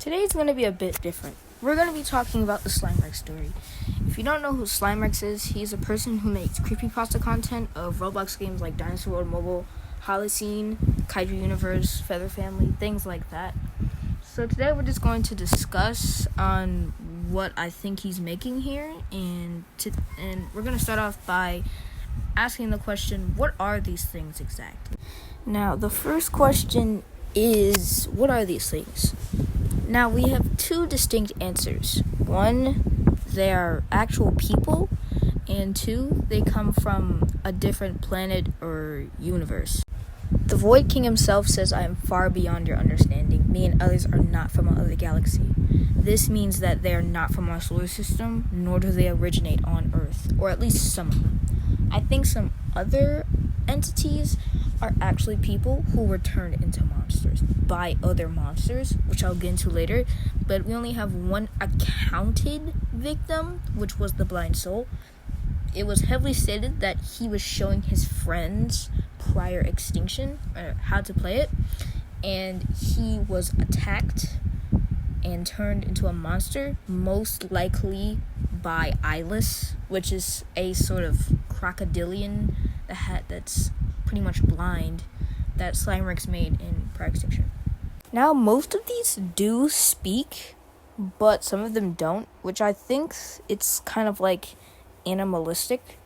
Today's going to be a bit different. We're going to be talking about the Slimrex story. If you don't know who Slimrex is, he's a person who makes creepypasta content of Roblox games like Dinosaur World Mobile, Holocene, Kaiju Universe, Feather Family, things like that. So today we're just going to discuss on what I think he's making here, and we're going to start off by asking the question, what are these things exactly? Now, the first question is, what are these things? Now, we have two distinct answers. One, they are actual people, and two, they come from a different planet or universe. The Void King himself says, "I am far beyond your understanding. Me and others are not from another galaxy." This means that they are not from our solar system, nor do they originate on Earth, or at least some of them. I think some other entities are actually people who were turned into monsters by other monsters, which I'll get into later, but we only have one accounted victim, which was the blind soul. It was heavily stated that he was showing his friends prior extinction how to play it, and he was attacked and turned into a monster, most likely by eyeless, which is a sort of crocodilian that's pretty much blind that Slimrex made in prior extinction. Now, most of these do speak, but some of them don't, which I think it's kind of like animalistic.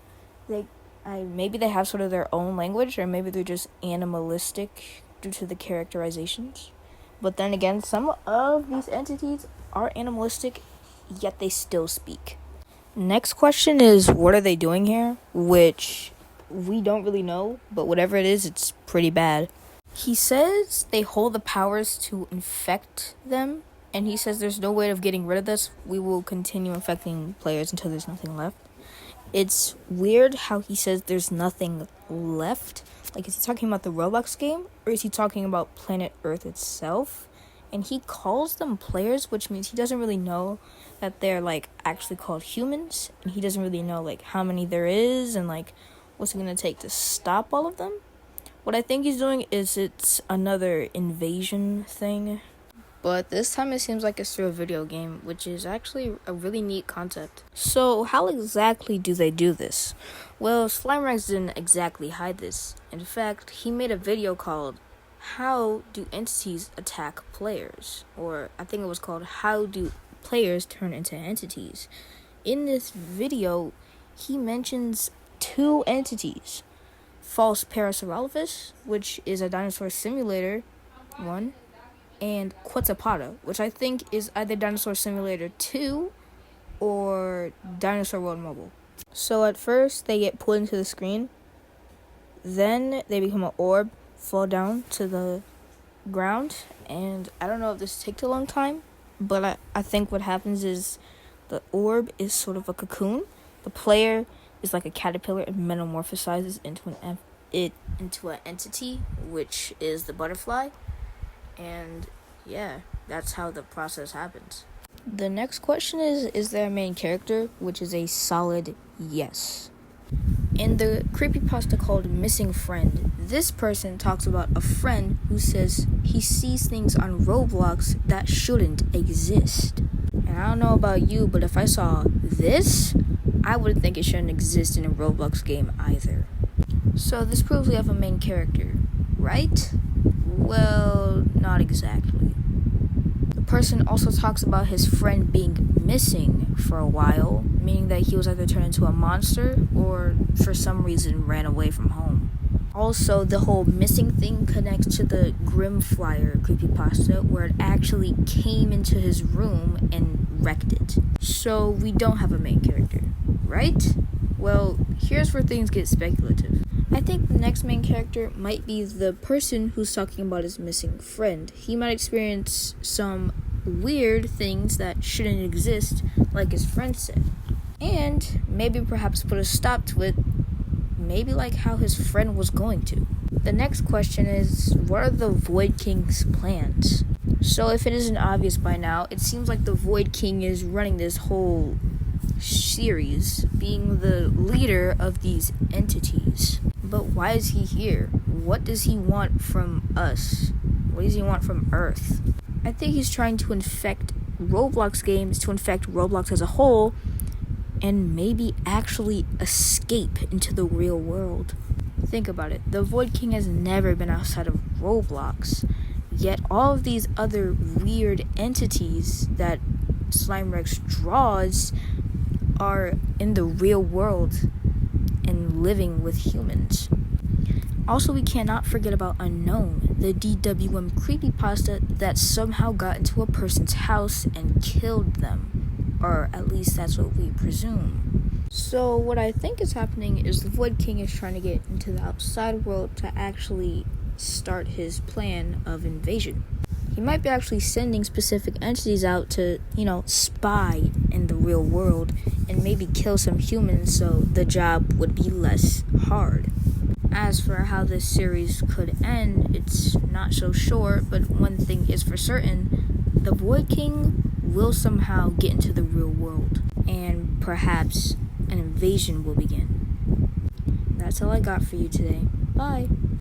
Maybe they have sort of their own language, or maybe they're just animalistic due to the characterizations. But then again, some of these entities are animalistic, yet they still speak. Next question is, what are they doing here? Which we don't really know, but whatever it is, it's pretty bad. He says they hold the powers to infect them, and he says there's no way of getting rid of this. We will continue infecting players until there's nothing left. It's weird how he says there's nothing left. Like, is he talking about the Roblox game, or is he talking about planet Earth itself? And he calls them players, which means he doesn't really know that they're, actually called humans. And he doesn't really know, how many there is and, what's it going to take to stop all of them. What I think he's doing is it's another invasion thing. But this time it seems like it's through a video game, which is actually a really neat concept. So how exactly do they do this? Well, Slimrex didn't exactly hide this. In fact, he made a video called "How Do Entities Attack Players?" Or I think it was called "How Do Players Turn into Entities?" In this video, he mentions two entities. False Parasaurolophus, which is a dinosaur simulator one, and Quetzalcoatl, which I think is either Dinosaur Simulator 2 or Dinosaur World Mobile. So at first, they get pulled into the screen. Then they become an orb, fall down to the ground. And I don't know if this takes a long time, but I think what happens is the orb is sort of a cocoon. The player is like a caterpillar and metamorphosizes into an entity, which is the butterfly. And yeah, that's how the process happens. The next question is there a main character? Which is a solid yes. In the creepypasta called Missing Friend, this person talks about a friend who says he sees things on Roblox that shouldn't exist. And I don't know about you, but if I saw this, I would think it shouldn't exist in a Roblox game either. So this proves we have a main character, right? Well, not exactly. The person also talks about his friend being missing for a while, meaning that he was either turned into a monster or for some reason ran away from home. Also, the whole missing thing connects to the Grimflyer creepypasta, where it actually came into his room and wrecked it. So we don't have a main character, right? Well, here's where things get speculative. I think the next main character might be the person who's talking about his missing friend. He might experience some weird things that shouldn't exist, like his friend said. And maybe perhaps put a stop to it, maybe like how his friend was going to. The next question is, what are the Void King's plans? So if it isn't obvious by now, it seems like the Void King is running this whole series, being the leader of these entities. But why is he here? What does he want from us? What does he want from Earth? I think he's trying to infect Roblox games, to infect Roblox as a whole, and maybe actually escape into the real world. Think about it. The Void King has never been outside of Roblox, yet all of these other weird entities that Slimrex draws are in the real world and living with humans. Also, we cannot forget about Unknown, the DWM creepypasta that somehow got into a person's house and killed them. Or at least that's what we presume. So what I think is happening is the Void King is trying to get into the outside world to actually start his plan of invasion. He might be actually sending specific entities out to, spy in the real world and maybe kill some humans so the job would be less hard. As for how this series could end, it's not so sure, but one thing is for certain, the Void King will somehow get into the real world, and perhaps an invasion will begin. That's all I got for you today. Bye!